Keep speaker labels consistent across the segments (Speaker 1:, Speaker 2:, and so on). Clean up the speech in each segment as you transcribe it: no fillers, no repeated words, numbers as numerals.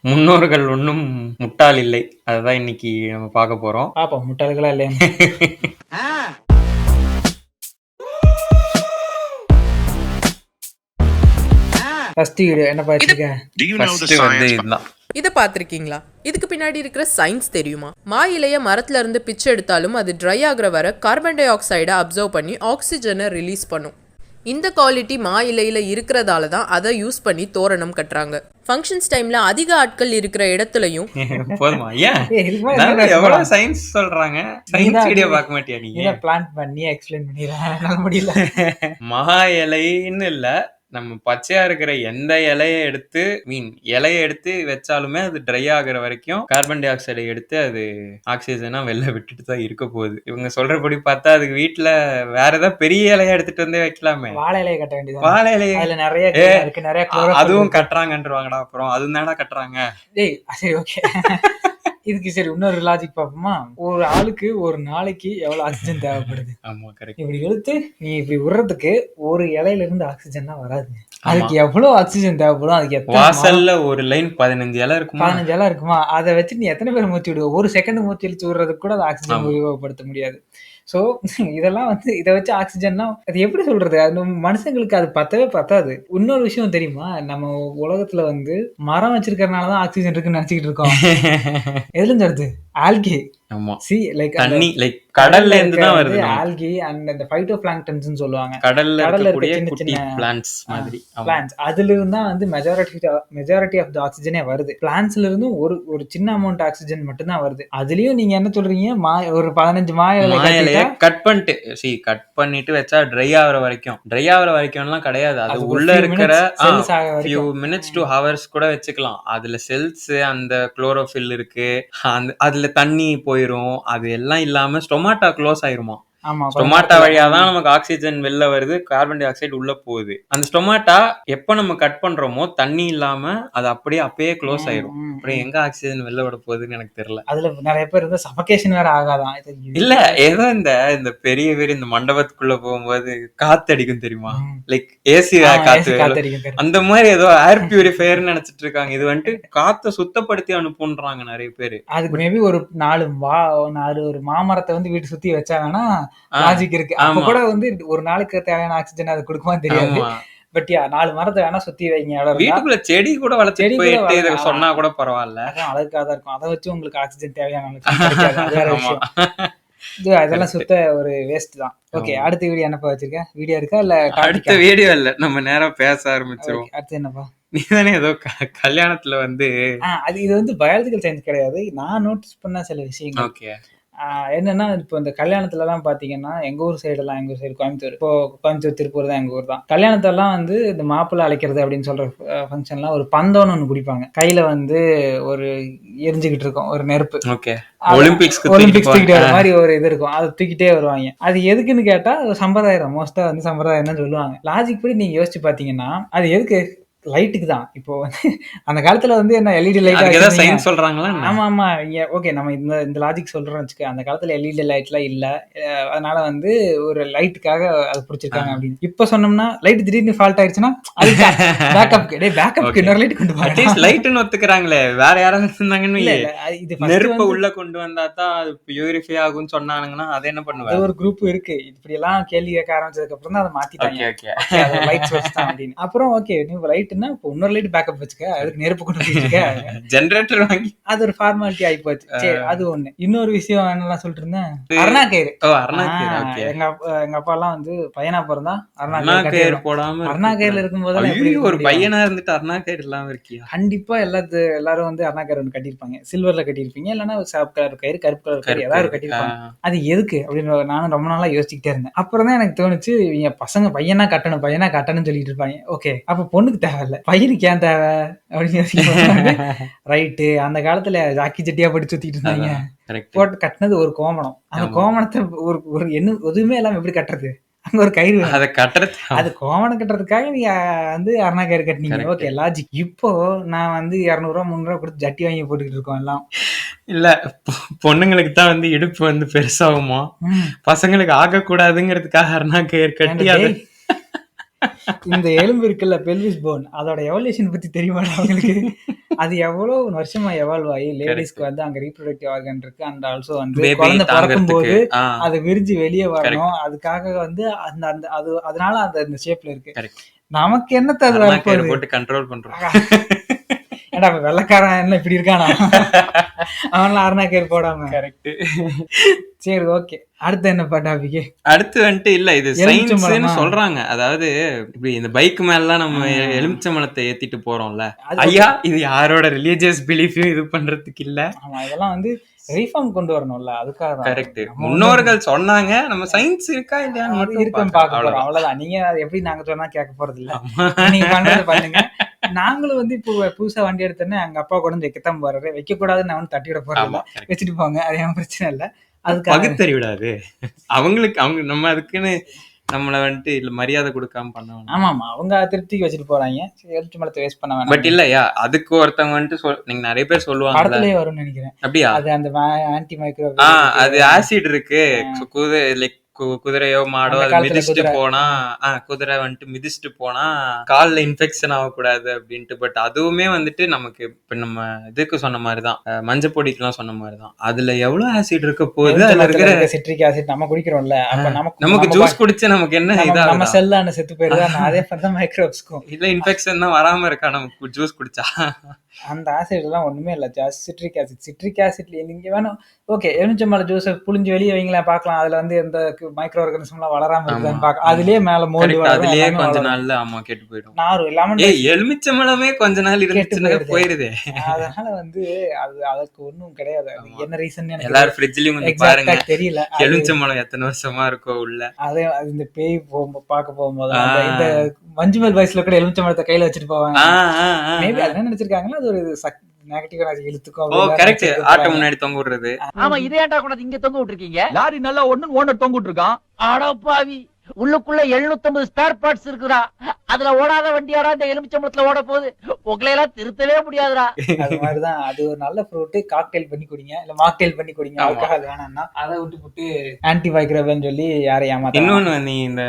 Speaker 1: முன்னோர்கள் ஒன்றும் முட்டாள் இல்லை. அதுதான் இன்னைக்கு நம்ம பார்க்க போறோம்.
Speaker 2: பாப்போம் முட்டாள்களா இல்லையா. ஃபர்ஸ்ட் வீடியோ என்ன பாத்துக்க?
Speaker 1: ஃபர்ஸ்ட் வந்து இதுதான்.
Speaker 3: இதை பார்த்துருக்கீங்களா? இதுக்கு பின்னாடி இருக்கிற சயின்ஸ் தெரியுமா? மா இலைய மரத்துல இருந்து பிச்சு எடுத்தாலும் அது ட்ரை ஆகுற வரை கார்பன் டை ஆக்சைடை அப்சர்வ் பண்ணி ஆக்சிஜனை ரிலீஸ் பண்ணும். இந்த குவாலிட்டி மா இலையில இருக்கிறதால தான் அதை யூஸ் பண்ணி தோரணம் கட்டுறாங்க. ஃபங்க்ஷன்ஸ் டைம்ல அதிக ஆட்கள் இருக்கிற இடத்துலயும்
Speaker 1: போதுமா? ஏன் எவ்வளவு சயின்ஸ் சொல்றாங்க? சயின்ஸ் வீடியோ பார்க்க மாட்டியா நீ?
Speaker 2: பிளான் பண்ணி எக்ஸ்பிளைன் பண்ணிடுறேன் முடியல.
Speaker 1: மா இலைன்னு இல்ல, நம்ம பச்சையா இருக்கிற எந்த இலையை எடுத்து வச்சாலுமே அது ட்ரை ஆகுற வரைக்கும் கார்பன் டை ஆக்சைடை எடுத்து அது ஆக்சிஜனா வெளில விட்டுட்டு தான் இருக்க போகுது. இவங்க சொல்றபடி பார்த்தா அதுக்கு வீட்டுல வேற ஏதாவது பெரிய இலையா எடுத்துட்டு வந்தே வைக்கலாமே.
Speaker 2: வாழை இலையை கட்ட வேண்டியது.
Speaker 1: வாழை இலையை
Speaker 2: நிறைய
Speaker 1: அதுவும் கட்டுறாங்கன்றவாங்கடா. அப்புறம் அது என்னடா கட்டுறாங்க?
Speaker 2: சரி ஓகே. இதுக்கு சரி இன்னொரு லாஜிக் பார்ப்போமா? ஒரு ஆளுக்கு ஒரு நாளைக்கு எவ்வளவு ஆக்சிஜன் தேவைப்படுது?
Speaker 1: ஆமா கரெக்ட்.
Speaker 2: இப்படி எடுத்து நீ இப்படி விடுறதுக்கு ஒரு இலையில இருந்து ஆக்சிஜன் தான் வராது. அதுக்கு எவ்வளவு ஆக்சிஜன் தேவைப்படும்? அதுக்கு
Speaker 1: வாசல்ல ஒரு லைன் 15 இலை இருக்குமா?
Speaker 2: 15 இலை இருக்குமா? அதை வச்சு நீ எத்தனை பேர் மூச்சு விடுவோம்? ஒரு செகண்ட் மூச்சு இழுத்து விடுறதுக்கு கூட அது ஆக்சிஜன் உபயோகப்படுத்த முடியாது. ஸோ இதெல்லாம் வந்து இதை வச்சு ஆக்சிஜன்னா அது எப்படி சொல்றது? அது மனுஷங்களுக்கு அது பத்தாது. இன்னொரு விஷயம் தெரியுமா? நம்ம உலகத்துல வந்து மரம் வச்சிருக்கறனாலதான் ஆக்சிஜன் இருக்குன்னு நினைச்சுக்கிட்டு இருக்கோம். எதுல இருந்து வருது? ஆல்கே.
Speaker 1: ஆமா.
Speaker 2: தண்ணி
Speaker 1: கடல்ல இருந்து தான் வருது.
Speaker 2: ஆல்கே அண்ட் அந்த ஃபைட்டோபிளாங்க்டன்ஸ் சொல்லுவாங்க.
Speaker 1: கடல்ல இருக்கக்கூடிய சின்ன பிளான்ட்ஸ் மாதிரி
Speaker 2: பிளான்ட்ஸ், அதுல இருந்தா வந்து மெஜாரிட்டி ஆஃப் தி ஆக்சிஜனே வருது. பிளான்ட்ஸ்ல இருந்து ஒரு சின்ன அமௌண்ட் ஆக்சிஜன் மட்டும் தான் வருது. அதுலயும் நீங்க என்ன சொல்றீங்க? ஒரு 15 மாயிலைய
Speaker 1: கட் பண்ணிட்டு வச்சா ட்ரை ஆகுற வரைக்கும்லாம் கிடையாது. அது உள்ள இருக்கிற few minutes to hours கூட வச்சுக்கலாம். அதுல செல்ஸ், அந்த குளோரோஃபில் இருக்கு, அதுல தண்ணி போயிரும். அது எல்லாம் இல்லாம ஸ்டொமாட்டா க்ளோஸ் ஆயிருமா? ஸ்டொமாட்டா வழியாதான் நமக்கு ஆக்சிஜன் வெளில வருது, கார்பன் டை ஆக்சைடு உள்ள போகுது. அந்த ஸ்டொமாட்டா எப்ப நம்ம கட் பண்றோமோ தண்ணி இல்லாம அது அப்பயே க்ளோஸ் ஆயிரும். அப்புறம் எங்க ஆக்சிஜன் வெளில விட போகுதுன்னு எனக்கு தெரியல.
Speaker 2: அதுல நிறைய பேர் வந்து சஃபகேஷன் வேற ஆகாதான்.
Speaker 1: இல்ல ஏதோ இந்த பெரிய பேர் இந்த மண்டபத்துக்குள்ள போகும்போது காத்து அடிக்கும் தெரியுமா? லைக் ஏசி காத்து அந்த மாதிரி ஏதோ ஏர் பியூரிஃபையர் நினைச்சிட்டு இருக்காங்க. இது வந்துட்டு காத்த சுத்தப்படுத்தி அனுப்புன்றாங்க நிறைய பேரு.
Speaker 2: அதுக்கு மேபி ஒரு 4 ஒரு மாமரத்தை வந்து வீட்டு சுத்தி வச்சாங்கன்னா லாஜிக் இருக்கு. அப்ப கூட வந்து ஒரு நாளைக்கு தேவையான ஆக்சிஜன் அது கொடுக்குமா தெரியாது. பட் 4 மரத்தை வேணா சுத்தி வைங்க.
Speaker 1: வீட்டுக்குள்ள செடி கூட வளர்த்து சொன்னா கூட பரவாயில்ல,
Speaker 2: அழகாக தான் இருக்கும். அதை வச்சு உங்களுக்கு ஆக்சிஜன் தேவையான அதெல்லாம் சுத்த ஒரு வேஸ்ட் தான். ஓகே, அடுத்த வீடியோ என்னப்பா வச்சிருக்க? வீடியோ இருக்கா இல்ல?
Speaker 1: அடுத்த வீடியோ இல்ல, நம்ம நேரா பேச ஆரம்பிச்சிருவோம்.
Speaker 2: அடுத்து என்னப்பா?
Speaker 1: நீதானே ஏதோ கல்யாணத்துல வந்து
Speaker 2: இது வந்து பயாலஜிக்கல் சயின்ஸ் கிடையாது. நான் நோட்டீஸ் பண்ண சில விஷயங்கள்.
Speaker 1: ஓகே.
Speaker 2: என்னன்னா இப்போ இந்த கல்யாணத்துல எல்லாம் பாத்தீங்கன்னா எங்க ஊர் சைடு கோயம்புத்தூர், இப்போ கோயம்புத்தூர் திருப்பூர் தான் எங்க ஊர் தான். கல்யாணத்தெல்லாம் வந்து இந்த மாப்பிள்ளை அழைக்கிறது அப்படின்னு சொல்ற ஃபங்க்ஷன்லாம் ஒரு பந்தோன்னு ஒண்ணு குடிப்பாங்க. கையில வந்து ஒரு எரிஞ்சுக்கிட்டு இருக்கும் ஒரு நெருப்பு. ஒலிம்பிக்ஸ் மாதிரி ஒரு இது இருக்கும், அதை தூக்கிட்டே வருவாங்க. அது எதுக்குன்னு கேட்டா சம்பிரதாயம், மோஸ்டா வந்து சம்பிரதாயம் தான் சொல்லுவாங்க. லாஜிக் படி நீங்க யோசிச்சு பாத்தீங்கன்னா அது எதுக்கு? லைட்டுக்கு தான். இப்போ அந்த காலத்துல வந்து என்ன எல்இடி லைட்
Speaker 1: சொல்றாங்களா?
Speaker 2: ஆமா ஓகே, நம்ம இந்த லாஜிக் சொல்றோம் வச்சுக்க. அந்த காலத்துல எல்இடி லைட்லாம் இல்ல, அதனால வந்து ஒரு லைட்டுக்காக அது பிடிச்சிருக்காங்க அப்படின்னு. இப்ப சொன்னோம்னா லைட் திடீர்னு ஃபால்ட் ஆயிடுச்சுன்னா அது பேக்கப்க்கு இன்னொரு லைட் கொண்டு போறாங்க.
Speaker 1: லைட்னு ஒத்துக்கிறாங்களே, வேற யாராவது இருந்தாங்கன்னு இல்ல. இது நெருப்பு உள்ள கொண்டு வந்தா தான் அது பியூரிஃபை ஆகும்னு சொன்னாங்கன்னா அது என்ன பண்ணுவாங்க?
Speaker 2: ஒரு குரூப் இருக்கு இப்படி எல்லாம் கேள்வி கேட்க ஆரம்பிச்சதுக்கு அப்புறம் தான் அதை மாத்திட்டாங்க. லைட் சோர்ஸ் தான் அப்படின்னு. அப்புறம் ஓகே, நீ லைட் இன்னொரு லைட் பேக்கப் வச்சுக்க, அதுக்கு நெருப்பு கொண்டு வச்சுக்க, ஜெனரேட்டர் வாங்கி, அது ஒரு ஃபார்மாலிட்டி ஆகி போச்சு. சரி, அது ஒண்ணு. இன்னொரு விஷயம் என்னெல்லாம் சொல்லிட்டு இருந்தேன், அருணா கயிறு. எங்க அப்பா எல்லாம் வந்து பையனா பிறந்தா அருணா கயிறு போடாம, அருணா கயிறுல இருக்கும்போது
Speaker 1: ஒரு பையனா இருந்துட்டு அருணா கயிறு இல்லாம இருக்கியா?
Speaker 2: கண்டிப்பா எல்லாரும் வந்து அருணா கயிறு ஒன்று கட்டியிருப்பாங்க. சில்வர்ல கட்டியிருப்பீங்க, இல்லைன்னா சிவப்பு கலர் கயிறு, கருப்பு கலர் கயிறு ஏதாவது கட்டியிருப்பாங்க. அது எதுக்கு அப்படின்னு நானும் ரொம்ப நாளா யோசிச்சுக்கிட்டே இருந்தேன். அப்புறம் தான் எனக்கு தோணுச்சு, இவங்க பசங்க பையனா கட்டணும்னு சொல்லிட்டு இருப்பாங்க. ஓகே, அப்ப பொண்ணுக்கு தேவை இல்ல, பையனுக்கு ஏன் தேவை அப்படின்னு ரைட்டு. அந்த காலத்துல ஜாக்கி சட்டியா போட்டு சுத்திட்டு இருந்தாங்க, போட்டு கட்டினது ஒரு கோமணம். அந்த கோமணத்தை ஒரு எதுவுமே எல்லாம் எப்படி கட்டுறது? அங்க ஒரு கயிறு, அது கோமணம் கட்டுறதுக்காக நீங்க வந்து அருணா கயிறு கட்டினீங்க. Okay, logic. இப்போ நான் வந்து 200 ரூபா 300 ரூபா கொடுத்து ஜட்டி வாங்கி போட்டுக்கிட்டு இருக்கோம் எல்லாம்.
Speaker 1: இல்ல, பொண்ணுங்களுக்கு தான் வந்து இடுப்பு வந்து பெருசாகுமா, பசங்களுக்கு ஆகக்கூடாதுங்கிறதுக்காக அருணா கயிறு கட்டி அது
Speaker 2: இந்த எலும்பு இருக்குல்ல, பெல்விஸ் போன், அதோட எவல்யூஷன் பத்தி தெரியுமா உங்களுக்கு? அது எவ்வளவு வருஷமா எவால்வ் ஆகி லேடிஸ்க்கு வந்து அங்க ரீப்ரொடக்டிவ் ஆர்கன் இருக்கு அண்ட் ஆல்சோ வந்து
Speaker 1: Baby
Speaker 2: குழந்தை பிறக்கும் போது
Speaker 1: தாங்கறதுக்கு.
Speaker 2: அது விரிஞ்சு வெளியே வரணும், அதுக்காக வந்து அந்த அந்த அது அதனால அந்த இந்த ஷேப்ல இருக்கு.
Speaker 1: கரெக்ட்.
Speaker 2: நமக்கு என்னத்த அது
Speaker 1: அருணா கயிறு
Speaker 2: வரப்போகுது?
Speaker 1: போட்டு கண்ட்ரோல் பண்றோம்.
Speaker 2: ஏடா வெள்ளைக்காரன் என்ன இப்படி இருக்கானா? அவன்லாம் அருணாக்கேர் போடாம.
Speaker 1: கரெக்ட்.
Speaker 2: சரி, ஓகே. அடுத்து என்னப்பா டாபிக்?
Speaker 1: அடுத்து வந்துட்டு இல்ல இது சயின்ஸ்னு சொல்றாங்க. அதாவது இப்படி இந்த பைக் மேலாம் நம்ம எலுமிச்சம்பழத்தை ஏத்திட்டு போறோம்ல, ஐயா இது யாரோட ரிலீஜியஸ் பிலீஃபையும் இது பண்றதுக்கு இல்ல.
Speaker 2: ஆமா, இதெல்லாம் வந்து ரீஃபார்ம் கொண்டு வரணும்ல, அதுக்காக தான்.
Speaker 1: கரெக்ட். முன்னோர்கள் சொன்னாங்க, நம்ம சயின்ஸ் இருக்கா இல்லையான்னு மட்டும்
Speaker 2: இருக்குன்னு பார்க்க போறோம், அவ்வளவுதான். நீங்க எப்படி நாங்க சொன்னா கேட்க போறது இல்ல, நீங்க பண்றது பண்ணுங்க. நாங்களும் வந்து இப்போ புதுசா வண்டி எடுத்தோன்னே அங்க அப்பா கொண்டு வந்து வைக்கத்தான் போறாரு, வைக்க கூடாதுன்னு அவனு தட்டி விட போறோம், வச்சுட்டு போங்க, அது ஏன் பிரச்சனை இல்ல. அதுக்கு
Speaker 1: பகுத்தறி விடாது அவங்களுக்கு, அவங்க நம்ம அதுக்குன்னு நம்மள வந்துட்டு இல்ல மரியாதை கொடுக்காம பண்ணணும்.
Speaker 2: ஆமா ஆமா, அவங்க திருப்திக்கு வச்சுட்டு போறாங்க, எலுமிச்சம்பழத்தை வேஸ்ட் பண்ண வேணாம்.
Speaker 1: பட் இல்லையா, அதுக்கு ஒருத்தவங்க வந்துட்டு நீங்க நிறைய பேர் சொல்லுவாங்க,
Speaker 2: படத்துலயே வரும்னு நினைக்கிறேன்.
Speaker 1: அப்படியா?
Speaker 2: அது அந்த ஆன்டி மைக்ரோ,
Speaker 1: அது ஆசிட் இருக்கு, லைக் குதிரையோ மாடோ அது மிதிச்சுட்டு போனா, குதிரை வந்துட்டு மிதிச்சுட்டு போனா கால்ல இன்ஃபெக்ஷன் ஆகக்கூடாது அப்படின்ட்டு. பட் அதுவுமே வந்துட்டு நமக்கு இப்ப நம்ம இதுக்கு சொன்ன மாதிரிதான், மஞ்சள் பொடிக்கெல்லாம் சொன்ன மாதிரிதான், அதுல எவ்வளவு ஆசிட் இருக்க போகுது, அதுல இருக்கிற
Speaker 2: சிட்ரிக் ஆசிட் நம்ம குடிக்கிறோம்ல, அப்ப
Speaker 1: நமக்கு ஜூஸ் குடிச்சு நமக்கு என்ன இதா,
Speaker 2: நம்ம செல்லான செத்து போயிருதா, அதே மாதிரி மைக்ரோப்ஸ்க்கும்
Speaker 1: இல்ல இன்ஃபெக்ஷன் தான் வராம இருக்கா நமக்கு ஜூஸ் குடிச்சா.
Speaker 2: அந்த ஆசிட் எல்லாம் ஒண்ணுமே இல்ல, ஜாஸ்ட் சிட்ரிக் ஆசிட்ல நீங்க வேணும். ஓகே, எலுமிச்சம்பழம் ஜூஸ் புளிஞ்சு வெளியே வைங்களேன் பார்க்கலாம், அதுல வந்து எந்த மைக்ரோ ஆர்கானிசம் எல்லாம் வளராம இருக்குன்னு பார்க்கலாம். அதுலயே மேல மோல்டு வளரும்,
Speaker 1: அதுலயே கொஞ்ச நாள்ல ஆமா கெட்டு போயிடும்.
Speaker 2: நார் லெமன்
Speaker 1: எலுமிச்சம்பழமே கொஞ்ச நாள் இருந்துச்சுன்னா போயிருதே.
Speaker 2: அதனால வந்து அதுக்கு ஒண்ணும் கிடையாது. என்ன ரீசன்
Speaker 1: எல்லாரும் ஃப்ரிட்ஜ்லயும் வந்து பாருங்க,
Speaker 2: தெரியல
Speaker 1: எலுமிச்சம்பழம் எத்தனை வருஷமா இருக்கோ உள்ள.
Speaker 2: அதே இந்த பேய் பார்க்க போகும்போது இந்த மஞ்சுமல் வயசுல கூட எலுமிச்சம்பழத்தை கையில வச்சுட்டு போவாங்க. மேபி அது என்ன நினைச்சிருக்காங்கன்னா, அது ஒரு நெகட்டிவா இழுத்துக்கும்.
Speaker 1: கரெக்ட், ஆட்டோ முன்னாடி தொங்க விடுறது.
Speaker 4: ஆமா, இதே ஆட்டோ கூட இங்க தொங்க விட்டுருக்கீங்க. லாரி நல்லா ஒண்ணு ஓனர் தொங்க விட்டுருக்கான். அடப்பாவி, உள்ளுக்குள்ள 750 ஸ்பேர் பார்ட்ஸ் இருக்குடா, அதுல ஓடாத வண்டியாடா இந்த எலுமிச்சம்பழத்துல ஓட போகுது, உங்களை எல்லாம் திருத்தவே முடியாதுடா. அது மாதிரிதான், அது ஒரு நல்ல ஃப்ரூட். காக்டெயில் பண்ணி குடிங்க, இல்ல மாக்டெயில் பண்ணி குடிங்க, அதுக்காக அது வேணாம்னா அதை விட்டு ஆன்டி மைக்ரோவேவ்னு சொல்லி யாரையும் ஏமாத்த.
Speaker 1: இன்னொன்னு, நீ இந்த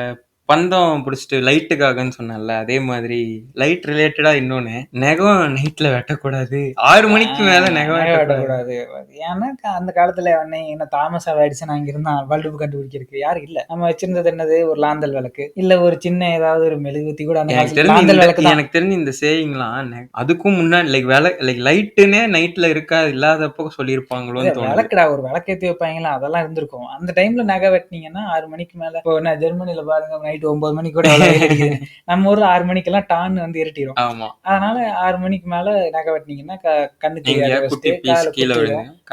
Speaker 1: பந்தம் பிடிச்சிட்டு லைட்டுக்காகன்னு சொன்னல, அதே மாதிரி லைட் ரிலேட்டடா இன்னொன்னு, நெகம் நைட்ல வெட்டக்கூடாது, 6 மணிக்கு மேல நெகம் வெட்டக்கூடாது.
Speaker 2: ஏன்னா அந்த காலத்துல என்ன தாமஸ் ஆயிடுச்சு, நான் இங்க இருந்தா பல்பு கண்டுபிடிக்கிறதுக்கு யாரும் இல்ல. நம்ம வச்சிருந்தது என்னது, ஒரு லாந்தல் விளக்கு, இல்ல ஒரு சின்ன ஏதாவது ஒரு மெழுகுத்தி கூட.
Speaker 1: எனக்கு தெரிஞ்சு இந்த சேயிங்லாம் அதுக்கும் முன்னாடி லைக் லைட்டுனே நைட்ல இருக்கா இல்லாதப்போ சொல்லியிருப்பாங்களோன்னு தோணுது.
Speaker 2: விளக்குடா, ஒரு விளக்கேத்தி வைப்பாங்களா, அதெல்லாம் இருந்திருக்கும். அந்த டைம்ல நகை வெட்டினீங்கன்னா 6 மணிக்கு மேல. இப்போ என்ன ஜெர்மனில பாருங்க, நைட் 9 மணிக்கு கூட நம்ம ஊர்ல 6 மணிக்கெல்லாம் டான்னு வந்து இருட்டிடும். அதனால 6 மணிக்கு மேல நகை வெட்டினீங்கன்னா கண்ணுக்கு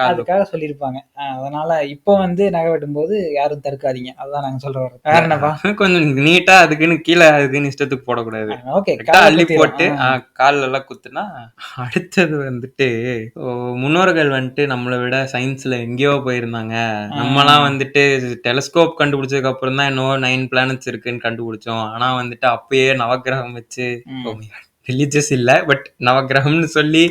Speaker 2: அதுக்காக சொல்லியிருப்பாங்க. அதனால இப்போ வந்து நகை வெட்டும் போது யாரும் தடுக்காதீங்க, அதுதான் நாங்க சொல்ற வரோம். வேற என்னப்பா,
Speaker 1: கொஞ்சம் நீட்டா அதுக்குன்னு கீழே அதுக்குன்னு இஷ்டத்துக்கு போடக்கூடாது.
Speaker 2: ஓகே,
Speaker 1: அள்ளி போட்டு கால்ல எல்லாம் குத்துனா. அடுத்தது வந்துட்டு, முன்னோர்கள் வந்துட்டு நம்மளை விட சயின்ஸ்ல எங்கேயோ போயிருந்தாங்க. நம்மலாம் வந்துட்டு டெலஸ்கோப் கண்டுபிடிச்சதுக்கு அப்புறம் தான் இன்னும் 9 பிளானட்ஸ் இருக்குன்னு கண்டுபிடிச்சோம். ஆனா வந்துட்டு அப்பயே நவகிரகம் வச்சு, ரிலீஜியஸ் இல்ல பட் நவகிரகம்னு சொல்லி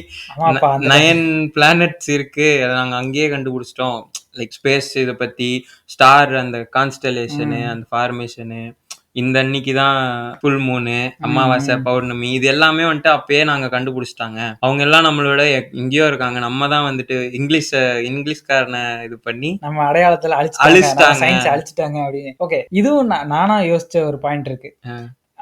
Speaker 1: 9 பிளானட்ஸ் இருக்கு, அதை நாங்க அங்கேயே கண்டுபிடிச்சிட்டோம். லைக் ஸ்பேஸ் இதை பத்தி, ஸ்டார் அந்த கான்ஸ்டலேஷனு, அந்த ஃபார்மேஷனு, இந்த அன்னைக்குதான் ஃபுல் மூனு, அமாவாசை, பௌர்ணமி, இது எல்லாமே வந்துட்டு அப்பயே நாங்க கண்டுபிடிச்சிட்டாங்க. அவங்க எல்லாம் நம்மளோட எங்கேயோ இருக்காங்க, நம்ம தான் வந்துட்டு இங்கிலீஷ்காரனை இது பண்ணி
Speaker 2: நம்ம அடையாளத்துல அழிச்சிட்டாங்க அப்படின்னு. ஓகே, இதுவும் நானா யோசிச்ச ஒரு பாயிண்ட் இருக்கு.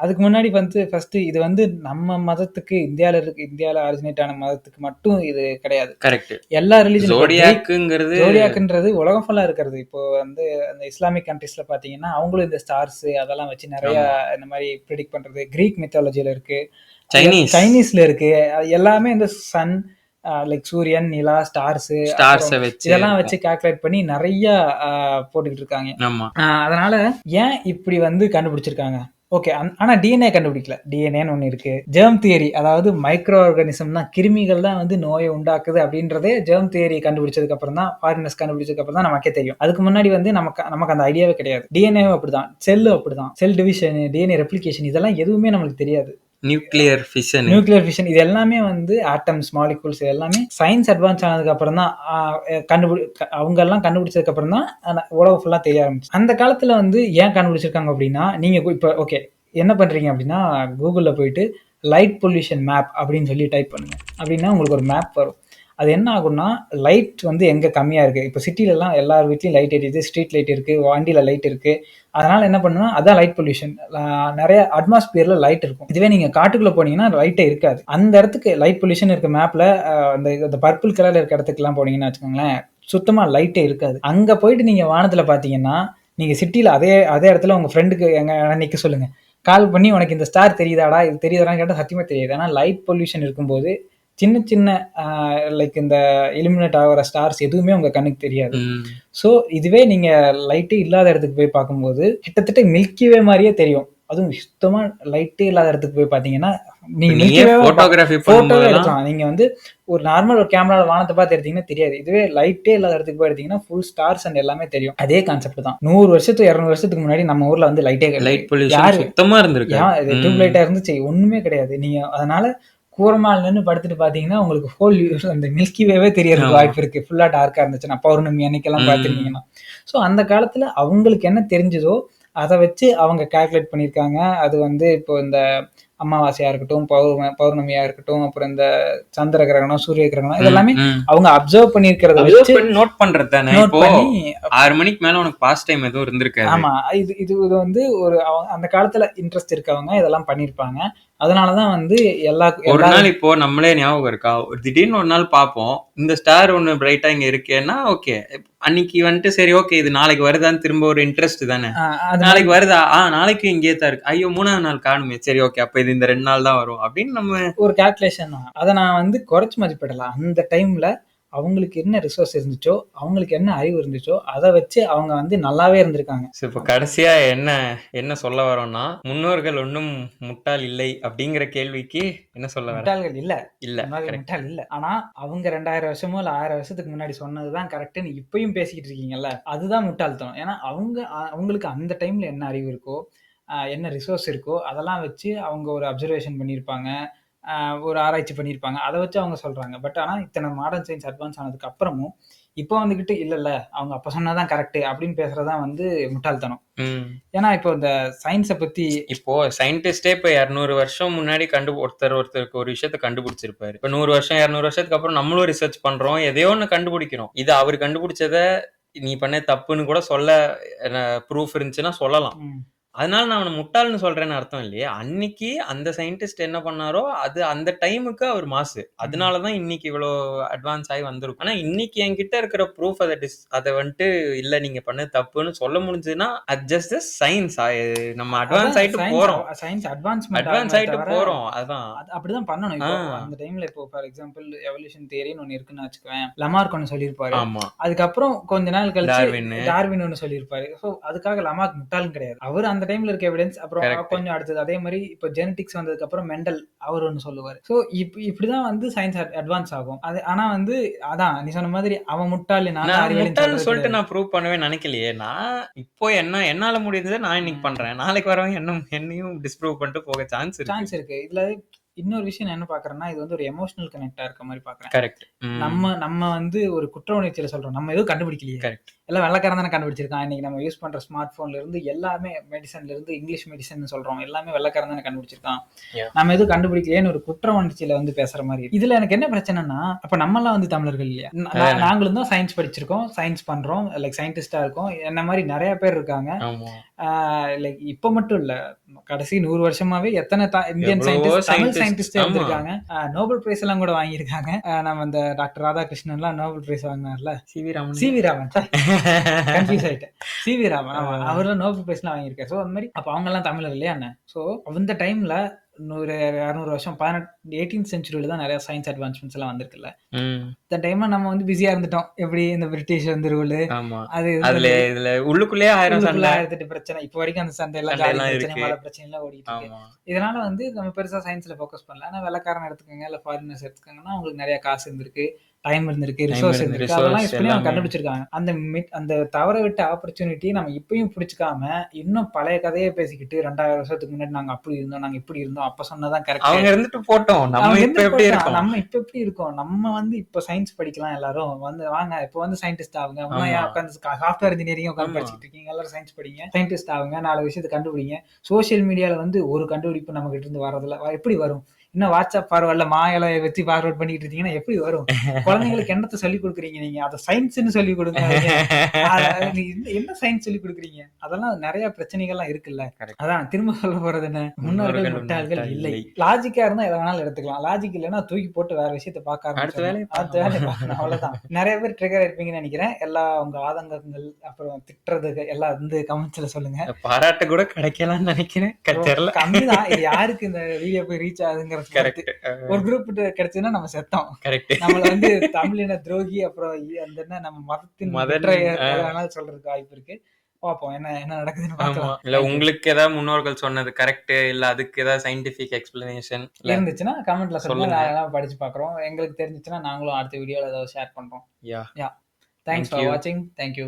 Speaker 2: அதுக்கு முன்னாடி வந்து ஃபர்ஸ்ட் இது வந்து நம்ம மதத்துக்கு, இந்தியால ஆரிஜினேட் ஆன மதத்துக்கு மட்டும் இது கிடையாது.
Speaker 1: கரெக்ட்.
Speaker 2: எல்லா ரிலிஜன்,
Speaker 1: ஜோடியாக்குங்கிறது
Speaker 2: உலகம் ஃபுல்லா இருக்கிறது. இப்போ வந்து அந்த இஸ்லாமிக் கண்ட்ரீஸ்ல பாத்தீங்கன்னா அவங்களும் இந்த ஸ்டார்ஸ் அதெல்லாம் வச்சு நிறைய இந்த மாதிரி ப்ரெடிக்ட் பண்றது. கிரீக் மித்தாலஜில இருக்கு, சைனீஸ்ல இருக்கு, எல்லாமே இந்த சன், லைக் சூரியன், நிலா, ஸ்டார்ஸ் இதெல்லாம் வச்சு கால்குலேட் பண்ணி நிறைய போட்டுக்கிட்டு இருக்காங்க. அதனால ஏன் இப்படி வந்து கண்டுபிடிச்சிருக்காங்க? ஓகே, ஆனா டிஎன்ஏ கண்டுபிடிக்கல. டிஎன்ஏன்னு ஒண்ணு இருக்கு. ஜெர்ம் தியரி, அதாவது மைக்ரோ ஆர்கானிசம் தான், கிருமிகள் தான் வந்து நோயை உண்டாக்குது அப்படின்றதே ஜெர்ம் தியரி கண்டுபிடிச்சதுக்கு அப்புறம் தான், ஃபாரினர்ஸ் கண்டுபிடிச்சதுக்கு அப்புறம் தான் நமக்கே தெரியும். அதுக்கு முன்னாடி வந்து நமக்கு அந்த ஐடியாவே கிடையாது. டிஎன்ஏவும் அப்படிதான், செல்லும் அப்படிதான், செல் டிவிஷன், டிஎன்ஏ ரெப்ளிகேஷன், இதெல்லாம் எதுவுமே நமக்கு தெரியாது.
Speaker 1: நியூக்ளியர் ஃபிஷன்,
Speaker 2: இது எல்லாமே வந்து ஆட்டம்ஸ், மாலிகூல்ஸ், எல்லாமே சயின்ஸ் அட்வான்ஸ் ஆனதுக்கு அப்புறம் தான் அவங்க எல்லாம் கண்டுபிடிச்சதுக்கு அப்புறம் தான் உலகம் ஃபுல்லா தெரிய ஆரம்பிச்சு. அந்த காலத்துல வந்து ஏன் கண்டுபிடிச்சிருக்காங்க அப்படின்னா, நீங்க இப்ப ஓகே என்ன பண்றீங்க அப்படின்னா, கூகுள்ல போயிட்டு லைட் பொல்யூஷன் மேப் அப்படின்னு சொல்லி டைப் பண்ணுங்க. அப்படின்னா உங்களுக்கு ஒரு மேப் வரும். அது என்ன ஆகும்னா, லைட் வந்து எங்கே கம்மியாக இருக்குது, இப்போ சிட்டிலலாம் எல்லார் வீட்லையும் லைட் எரியுது, ஸ்ட்ரீட் லைட் இருக்குது, வண்டியில் லைட் இருக்குது. அதனால் என்ன பண்ணுன்னா, அதான் லைட் பொல்யூஷன். நிறைய அட்மாஸ்பியரில் லைட் இருக்கும். இதுவே நீங்கள் காட்டுக்குள்ளே போனீங்கன்னா லைட்டே இருக்காது. அந்த இடத்துக்கு லைட் பொல்யூஷன் இருக்க மேப்பில் இந்த பர்பிள் கலரில் இருக்க இடத்துக்குலாம் போனீங்கன்னா வச்சுக்கோங்களேன், சுத்தமாக லைட்டே இருக்காது. அங்கே போயிட்டு நீங்கள் வானத்தில் பார்த்தீங்கன்னா, நீங்கள் சிட்டியில் அதே இடத்துல உங்கள் ஃப்ரெண்டுக்கு எங்கே நிற்க சொல்லுங்கள், கால் பண்ணி உனக்கு இந்த ஸ்டார் தெரியுதாடா, இது தெரியுதாடான்னு கேட்டால் சத்தியமாக தெரியாது. ஆனால் லைட் பொல்யூஷன் இருக்கும்போது சின்ன சின்ன லைக் இந்த இலுமினேட் ஆகிற ஸ்டார்ஸ் எதுவுமே உங்கள் கண்ணுக்கு தெரியாது. ஸோ இதுவே நீங்கள் லைட்டே இல்லாத இடத்துக்கு போய் பார்க்கும்போது கிட்டத்தட்ட மில்கிவே மாதிரியே தெரியும். அதுவும் சுத்தமாக லைட்டே இல்லாத இடத்துக்கு போய் பார்த்தீங்கன்னா, நீங்கள் ஃபோட்டோவே எடுக்கலாம். நீங்கள் வந்து ஒரு நார்மல் ஒரு கேமராவில் வானத்தை பார்த்து எடுத்தீங்கன்னா தெரியாது. இதுவே லைட்டே இல்லாத இடத்துக்கு போய் எடுத்தீங்கன்னா ஃபுல் ஸ்டார்ஸ் அண்ட் எல்லாமே தெரியும். அதே கான்செப்ட் தான். 100 வருஷத்துக்கு 200 வருஷத்துக்கு முன்னாடி நம்ம ஊரில் வந்து லைட்டே
Speaker 1: யார் சுத்தமாக இருந்திருக்கு,
Speaker 2: டியூப் லைட்டாக இருந்துச்சு, ஒன்றுமே கிடையாது. நீங்கள் அதனால கூரமால் நின்று படுத்துட்டு பார்த்தீங்கன்னா உங்களுக்கு ஹோல் அந்த மில்கி வேவே தெரியறதுக்கு வாய்ப்பு இருக்குது, ஃபுல்லாக டார்க்காக இருந்துச்சுன்னா, பௌர்ணமி அன்னைக்கெல்லாம் பார்த்துருந்தீங்கன்னா. ஸோ அந்த காலத்தில் அவங்களுக்கு என்ன தெரிஞ்சதோ அதை வச்சு அவங்க கால்குலேட் பண்ணியிருக்காங்க. அது வந்து இப்போ இந்த அமாவாசையாக இருக்கட்டும், பௌர்ணமியாக இருக்கட்டும், அப்புறம் இந்த சந்திர கிரகணம், சூரிய கிரகணம், இதெல்லாமே அவங்க அப்சர்வ் பண்ணியிருக்கிறத வச்சு
Speaker 1: நோட் பண்ணுறது தானே.
Speaker 2: நோட் பண்ணி
Speaker 1: 6 மணிக்கு மேலே உனக்கு பாஸ் டைம் எதுவும் இருந்திருக்கு.
Speaker 2: ஆமாம், இது வந்து ஒரு அந்த காலத்தில் இன்ட்ரெஸ்ட் இருக்கவங்க இதெல்லாம் பண்ணியிருப்பாங்க. அதனாலதான் வந்து
Speaker 1: ஒரு நாள் இப்போ நம்மளே ஞாபகம் இருக்கா, திடீர்னு ஒரு நாள் பார்ப்போம் இந்த ஸ்டார் ஒண்ணு பிரைட்டா இங்க இருக்கேன்னா ஓகே, அன்னைக்கு வந்துட்டு சரி ஓகே இது நாளைக்கு வருதான்னு திரும்ப ஒரு இன்ட்ரெஸ்ட் தானே. நாளைக்கு வருதா, நாளைக்கு இங்கே தான் இருக்கு, ஐயோ 3ஆவது நாள் காணுமே, சரி ஓகே அப்ப இது இந்த 2 நாள் தான் வரும் அப்படின்னு நம்ம
Speaker 2: ஒரு கால்குலேஷன் தான். அதை நான் வந்து குறைச்சு மதிப்பிடலாம். அந்த டைம்ல அவங்களுக்கு என்ன ரிசோர்ஸ் இருந்துச்சோ, அவங்களுக்கு என்ன அறிவு இருந்துச்சோ அதை வச்சு அவங்க வந்து நல்லாவே இருந்திருக்காங்க.
Speaker 1: இப்போ கடைசியா என்ன சொல்ல வரோம்னா, முன்னோர்கள் ஒன்றும் முட்டாள் இல்லை அப்படிங்கிற கேள்விக்கு என்ன சொல்ல வர?
Speaker 2: முட்டாள்கள் இல்ல, முட்டாள் இல்ல. ஆனா அவங்க 2000 வருஷமோ இல்ல 1000 வருஷத்துக்கு முன்னாடி சொன்னதுதான் கரெக்ட்னு இப்பயும் பேசிக்கிட்டு இருக்கீங்கல்ல, அதுதான் முட்டாள்தனம். ஏன்னா அவங்களுக்கு அந்த டைம்ல என்ன அறிவு இருக்கோ, என்ன ரிசோர்ஸ் இருக்கோ அதெல்லாம் வச்சு அவங்க ஒரு அப்சர்வேஷன் பண்ணியிருப்பாங்க, ஒரு ஆராய்ச்சி பண்ணியிருப்பாங்க, அதை வச்சு அவங்க சொல்றாங்க. பட் ஆனால் இத்தனை மாடர்ன் சயின்ஸ் அட்வான்ஸ் ஆனதுக்கு அப்புறமும் இப்போ வந்துக்கிட்டு இல்ல அவங்க அப்ப சொன்னாதான் கரெக்ட் அப்படின்னு பேசுறதா வந்து முட்டாள்தனம். ஏன்னா இப்போ இந்த சயின்ஸை பத்தி
Speaker 1: இப்போ சயின்டிஸ்டே இப்போ 200 வருஷம் முன்னாடி ஒருத்தருக்கு ஒரு விஷயத்த கண்டுபிடிச்சிருப்பாரு. இப்போ 100 வருஷம் 200 வருஷத்துக்கு அப்புறம் நம்மளும் ரிசர்ச் பண்றோம், எதையோ ஒன்று கண்டுபிடிக்கிறோம். இது அவர் கண்டுபிடிச்சத நீ பண்ண தப்புன்னு கூட சொல்ல ப்ரூஃப் இருந்துச்சுன்னா சொல்லலாம். அதனால நான் அவனை முட்டாள்னு சொல்றேன்னு அர்த்தம் இல்லையே. அன்னைக்கு அந்த சயின்டிஸ்ட் என்ன பண்ணாரோ அது அந்த டைமுக்கு அவர் மாசு, அதனாலதான் இன்னைக்கு இவ்வளோ அட்வான்ஸ் ஆகி வந்திருக்கும். ஆனா இன்னைக்கு என்கிட்ட இருக்கிற ப்ரூஃப் அதை வந்துட்டு இல்ல நீங்க பண்ண தப்புன்னு சொல்ல முடிஞ்சதுன்னா அது ஜஸ்ட் சயின்ஸ். நம்ம அட்வான்ஸ் ஆயிட்டு போறோம்,
Speaker 2: சயின்ஸ் அட்வான்ஸ்
Speaker 1: ஆயிட்டு போறோம். அதான்
Speaker 2: அப்படிதான் பண்ணணும். இப்போ அந்த டைம்ல இப்போ ஃபார் எக்ஸாம்பிள் எவல்யூஷன் தியரின்னு ஒன்னு இருக்குன்னு வச்சுக்குவேன், லமார்க் ஒன்னு சொல்லியிருப்பாரு. அதுக்கப்புறம் கொஞ்ச நாள் கழிச்சு டார்வின் ஒன்னு சொல்லியிருப்பாரு. ஸோ அதுக்காக லமார்க் முட்டாளும் கிடையாது. அவர் அந்த டைம்ல இருக்க எவிடன்ஸ், அப்புறம் கொஞ்சம் அடுத்தது அதே மாதிரி இப்போ ஜெனடிக்ஸ் வந்ததுக்கு அப்புறம் மெண்டல் அவர் ஒன்னு சொல்லுவாரு. ஸோ இப்படிதான் வந்து சயின்ஸ் அட்வான்ஸ் ஆகும். அது ஆனா வந்து அதான் நீ சொன்ன மாதிரி அவன் முட்டாள்
Speaker 1: முட்டாள்னு சொல்லிட்டு நான் ப்ரூவ் பண்ணவே நினைக்கலையே. நான் இப்போ என்னால முடிஞ்சதை நான் இன்னைக்கு பண்றேன், நாளைக்கு வரவங்க என்னையும் டிஸ்ப்ரூவ் பண்ணிட்டு போக சான்ஸ்
Speaker 2: இருக்கு. இதுல இன்னொரு விஷயம் நான் என்ன பாக்குறேன்னா, இது வந்து ஒரு எமோஷனல் கனெக்டா இருக்க மாதிரி பாக்குறேன்.
Speaker 1: கரெக்ட்.
Speaker 2: நம்ம வந்து ஒரு குற்ற உணர்ச்சியில சொல்றோம், நம்ம எதுவும் கண்டுபிடிக்கலையே,
Speaker 1: கரெக்ட்,
Speaker 2: எல்லாம் வெள்ளக்காரன் தானே கண்டுபிடிச்சிருக்கான். இன்னைக்கு நம்ம யூஸ் பண்ற ஸ்மார்ட் போன்ல இருந்து எல்லாமே மெடிசன்ல இருந்து இங்கிலீஷ் மெடிசன் சொல்றோம், எல்லாமே வெள்ளக்காரன் தானே கண்டுபிடிச்சிருக்கான், நம்ம எதுவும் கண்டுபிடிக்கலையேன்னு ஒரு குற்ற உணர்ச்சியில வந்து பேசுற மாதிரி. இதுல எனக்கு என்ன பிரச்சனைனா, அப்ப நம்ம எல்லாம் வந்து தமிழர்கள் இல்லையா, நாங்களும் தான் சயின்ஸ் படிச்சிருக்கோம், சயின்ஸ் பண்றோம், லைக் சயின்டிஸ்டா இருக்கோம், என்ன மாதிரி நிறைய பேர் இருக்காங்க. லைக் இப்ப மட்டும் இல்ல, கடைசி 100 வருஷமாவே எத்தனை இந்தியன் சயின்டிஸ்ட், தமிழ் சயின்டிஸ்ட் இருந்திருக்காங்க, நோபல் பிரைஸ் எல்லாம் கூட வாங்கியிருக்காங்க. நம்ம இந்த டாக்டர் ராதாகிருஷ்ணன் எல்லாம் நோபல் பிரைஸ் வாங்கினார்ல, சிவி ராமன் கன்ஃபியூஸ் ஆயிட்டேன், சிவி ராமன் அவர்லாம் நோபல் பிரைஸ் எல்லாம் வாங்கியிருக்காரு. ஸோ அந்த மாதிரி அப்ப அவங்க எல்லாம் தமிழர் இல்லையா என்ன. ஸோ அந்த டைம்ல 100-200 வருஷம் 18th செஞ்சுரியில தான் நிறைய சயின்ஸ் அட்வான்ஸ்மெண்ட்ஸ் எல்லாம் வந்திருக்குல்ல. இந்த டைம்ல நம்ம வந்து பிஸியா இருந்துட்டோம், எப்படி இந்த பிரிட்டிஷ் வந்து ரூல், அது
Speaker 1: இதுல உள்ளுக்குள்ளே
Speaker 2: 1008 பிரச்சனை, இப்போ வரைக்கும் அந்த சண்டை எல்லாம் பிரச்சனை எல்லாம் ஓடிட்டு இருக்கு. இதனால வந்து நம்ம பெருசா சயின்ஸ்ல ஃபோக்கஸ் பண்ணல. ஆனா வெள்ளக்காரன் எடுத்துக்கோங்க இல்ல ஃபாரினர்ஸ் எடுத்துக்கோங்கன்னா அவங்களுக்கு நிறைய காசு இருந்திருக்கு, டைம் இருந்திருக்கு, ரிசோர்ஸ் இருந்திருக்கு, அதெல்லாம் யூஸ் பண்ணி அவங்க
Speaker 1: எல்லாமே.
Speaker 2: கண்டுபிடிச்சிருக்காங்க. அந்த தவற விட்ட ஆப்பர்ச்சுனிட்டி நம்ம இப்பயும் பிடிச்சிக்காம இன்னும் பழைய கதையை பேசிக்கிட்டு 2000 வருஷத்துக்கு முன்னாடி நாங்க அப்படி இருந்தோம், நாங்க இப்படி இருந்தோம், அப்ப சொன்னதான் கரெக்ட்,
Speaker 1: அவங்க இருந்துட்டு போட்டோம், நம்ம இப்ப எப்படி இருக்கோம்,
Speaker 2: நம்ம இப்ப எப்படி இருக்கோம், நம்ம வந்து இப்ப சயின்ஸ் படிக்கலாம், எல்லாரும் வந்து வாங்க இப்ப வந்து சயின்டிஸ்ட் ஆகுங்க, உட்காந்து சாஃப்ட்வேர் இன்ஜினியரிங் உட்காந்து படிச்சுட்டு இருக்கீங்க, எல்லாரும் சயின்ஸ் படிங்க, சயின்டிஸ்ட் ஆகுங்க, 4 விஷயத்தை கண்டுபிடிங்க. சோசியல் மீடியால வந்து ஒரு கண்டுபிடிப்பு நம்ம கிட்ட இருந்து வரதுல எப்படி வரும்? இன்னும் வாட்ஸ்அப் ஃபார்வர்ட்ல மாயலை வச்சு ஃபார்வர்ட் பண்ணிட்டு இருக்கீங்கன்னா எப்படி வரும்? குழந்தைங்களுக்கு என்னத்தை சொல்லி கொடுக்குறீங்க நீங்க? அதை சயின்ஸ்ன்னு சொல்லி கொடுங்க. என்ன சயின்ஸ் சொல்லி கொடுக்குறீங்க? அதெல்லாம் நிறைய பிரச்சனைகள்லாம் இருக்குல்ல. அதான் திரும்ப சொல்ல போறது என்ன, முன்னோர்கள் முட்டாள்கள் இல்லை. லாஜிக்கா இருந்தா எதை வேணாலும் எடுத்துக்கலாம், லாஜிக் இல்லைன்னா தூக்கி போட்டு வேற விஷயத்த பார்க்க ஆரம்பிச்சு அடுத்த வேலை பார்க்கணும், அவ்வளவுதான். நிறைய பேர் ட்ரிகர் இருப்பீங்கன்னு நினைக்கிறேன். எல்லா உங்க ஆதங்கங்கள் அப்புறம் திட்டுறது எல்லாம் வந்து கமெண்ட்ஸ்ல சொல்லுங்க.
Speaker 1: பாராட்டு கூட கிடைக்கலாம்னு நினைக்கிறேன்,
Speaker 2: கம்மிதான். இது யாருக்கு இந்த வீடியோ போய் ரீச் ஆகுதுங்கிற ஒரு குரூப் கிடைச்சதுன்னா நம்ம செத்தோம். நம்மள வந்து தமிழின துரோகி அப்புறம் அந்த என்ன நம்ம மதத்தின் சொல்றதுக்கு வாய்ப்பு இருக்கு. பாப்போம் என்ன என்ன நடக்குதுன்னு பார்க்கலாம்.
Speaker 1: இல்ல உங்களுக்கு ஏதாவது முன்னோர்கள் சொன்னது கரெக்ட் இல்ல அதுக்கு ஏதாவது சயின்டிபிக் எக்ஸ்பிளனேஷன்
Speaker 2: இருந்துச்சுன்னா கமெண்ட்ல சொல்லுங்க, நாங்கெல்லாம் படிச்சு பாக்குறோம். எங்களுக்கு தெரிஞ்சிச்சுன்னா நாங்களும் அடுத்த வீடியோல ஏதாவது ஷேர் பண்றோம்.
Speaker 1: யா
Speaker 2: தேங்க்ஸ் ஃபார் வாட்சிங். தேங்க்யூ.